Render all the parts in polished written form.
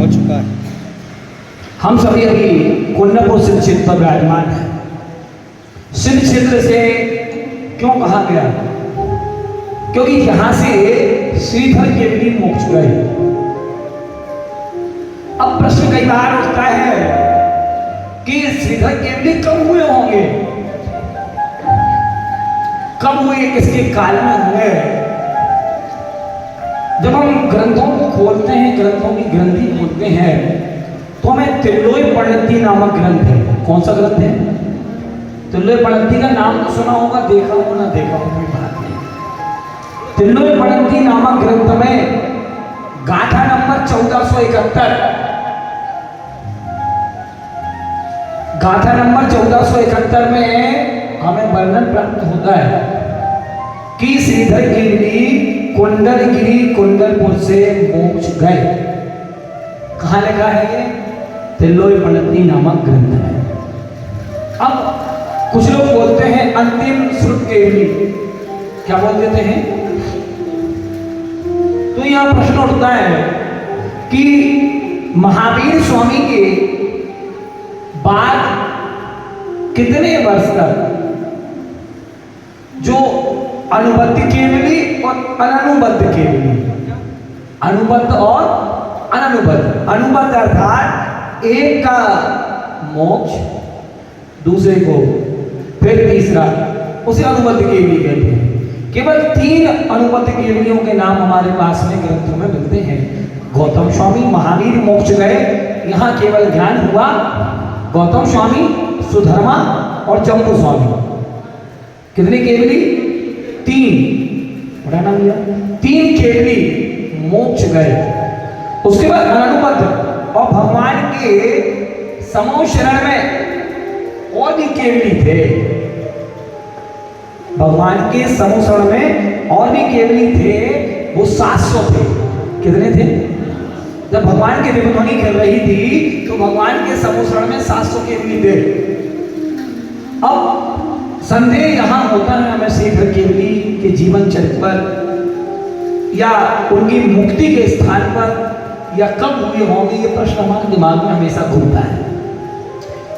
हो चुका है। हम सभी अभी कुंडपुर सिद्ध क्षेत्र पर विराजमान है। सिद्ध क्षेत्र से क्यों कहा गया? क्योंकि यहां से श्रीधर केवली मोक्ष गए। अब प्रश्न कई बार उठता है कि श्रीधर केवली कब हुए होंगे, कब हुए, किसके काल में हुए? जब हम ग्रंथों को खोलते हैं, ग्रंथों की ग्रंथि खोलते हैं, तो हमें त्रिलोय प्रणति नामक ग्रंथ है। कौन सा ग्रंथ है? त्रिलोय प्रणति का नाम तो सुना होगा, देखा हो ना देखा हो कोई बात नहीं। त्रिलोय प्रणति नामक ग्रंथ में गाथा नंबर 1471, गाथा नंबर 1471 में हमें वर्णन प्राप्त होता है कि श्रीधर केवली कुंडलगिरी कुंडलपुर से मोक्ष गए। कहां लिखा है ये? त्रिलोय प्रणति नामक ग्रंथ है। अब कुछ लोग बोलते हैं अंतिम श्रुत केवली, क्या बोल देते हैं? तो यहां प्रश्न उठता है कि महावीर स्वामी के बाद कितने वर्ष तक जो अनुबद्ध केवली और अननुबद्ध केवली, अनुबद्ध और अननुबद्ध, अनुबद्ध अर्थात एक का मोक्ष, दूसरे को, फिर तीसरा, उसे अनुबद्ध केवली कहते हैं। केवल 3 अनुबद्ध केवलियों के नाम हमारे पास में ग्रंथों में मिलते हैं। गौतम स्वामी, महावीर मोक्ष गए, यहां केवल ध्यान हुआ गौतम स्वामी, सुधर्मा और जम्बू स्वामी। कितने केवली? 3। बड़ा नाम लिया। 3 केवली मोक्ष गए। उसके बाद अनुबद्ध और भगवान के समूह शरण में और भी केवली थे। भगवान के समूह शरण में और भी केवली थे, वो 700 थे। कितने थे? जब भगवान की दिव्यध्वनि खेल रही थी तो भगवान के समूह शरण में 700 केवली थे। अब संदेह यहां होता है हमें श्रीधर केवली के जीवन चरित्र पर या उनकी मुक्ति के स्थान पर या कब हुए होंगे, ये प्रश्न हमारे दिमाग में हमेशा घूमता है।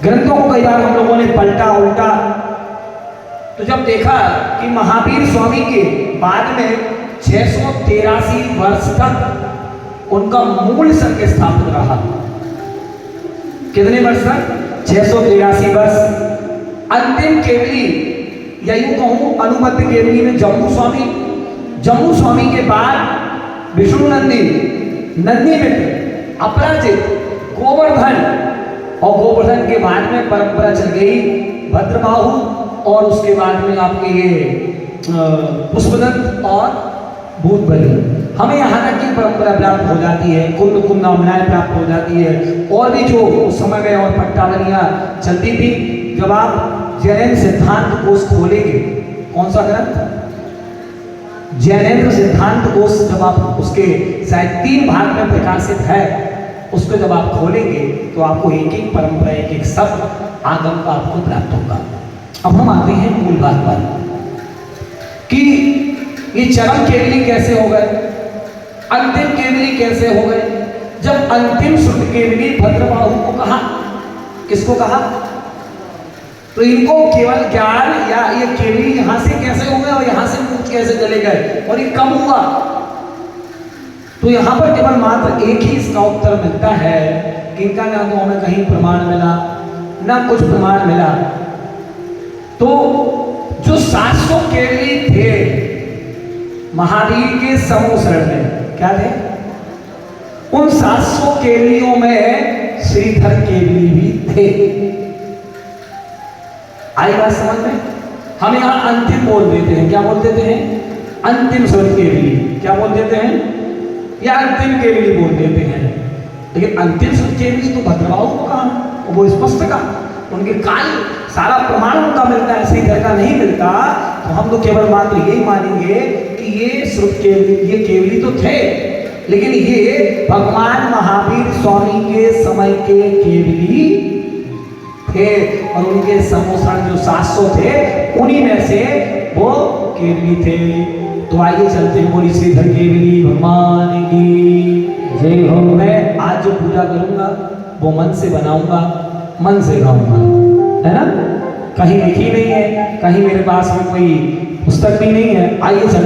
ग्रंथों को कई बार हम लोगों ने पलटा उल्टा, तो जब देखा कि महावीर स्वामी के बाद में 683 वर्ष तक उनका मूल संघ स्थापित रहा। कितने वर्ष तक? 683 वर्ष। अंतिम केवली या यूं कहूं अनुबद्ध केवली में जम्बू स्वामी, जम्बू स्वामी के बाद विष्णु नंदी, नंदी मित्र, अपराजित, गोवर्धन, और गोवर्धन के बाद में परंपरा चल गई भद्रबाहु, और उसके बाद में आपके ये पुष्पदत्त और भूतबली। हमें यहाँ तक की परंपरा प्राप्त हो जाती है, कुंद कुंदामनाएं प्राप्त हो जाती है, और भी जो उस समय में और पट्टावलियाँ चलती थी। जब आप जैन सिद्धांत कोश खोलेंगे, कौन सा ग्रंथ? जैनेन्द्र सिद्धांत कोश, जब आप उसके शायद 3 भाग में प्रकाशित है, उसको जब आप खोलेंगे तो आपको एक एक परंपरा, एक एक शब्द आगम का आपको प्राप्त होगा। अब हम आते हैं मूल बात पर कि ये चरम केवली कैसे हो गए, अंतिम केवली कैसे हो गए? जब अंतिम शुद्ध केवली भद्रबाहु को कहा, किसको कहा? तो इनको केवल ज्ञान या ये केवली यहां से कैसे हो गए और यहां से मुक्त कैसे चले गए और ये कब हुआ? तो यहां पर केवल मात्र एक ही इसका उत्तर मिलता है कि इनका ना तो हमें कहीं प्रमाण मिला, ना कुछ प्रमाण मिला। तो जो 700 केवली थे महावीर के समूह शरण में, क्या थे? उन 700 केवलियों में श्रीधर केवली भी थे। आई बात समझ में? हम यहां अंतिम बोल देते हैं, क्या बोल देते हैं? अंतिम श्रुत केवली, क्या बोल देते हैं? या अंतिम केवली बोल देते हैं। लेकिन अंतिम श्रुत केवली तो भद्रबाहु को कहा, वो स्पष्ट कहा, उनके काल सारा प्रमाण उनका मिलता है, श्रीधर का नहीं मिलता। तो हम तो केवल मात्र यही मानेंगे कि ये श्रुत केवली, ये केवली तो थे, लेकिन ये भगवान महावीर स्वामी के समय के केवली थे, और उनके समूह जो 700 थे उन्हीं में से वो केवली थे। तो आइए चलते हैं, बोली श्रीधर केवली भगवान की जय हो। मैं आज जो पूजा पूजा करूंगा, वो मन से बनाऊंगा, मन से गाऊंगा, है ना। कहीं लिखी नहीं है, कहीं मेरे पास में कोई पुस्तक भी नहीं है। आइए चलते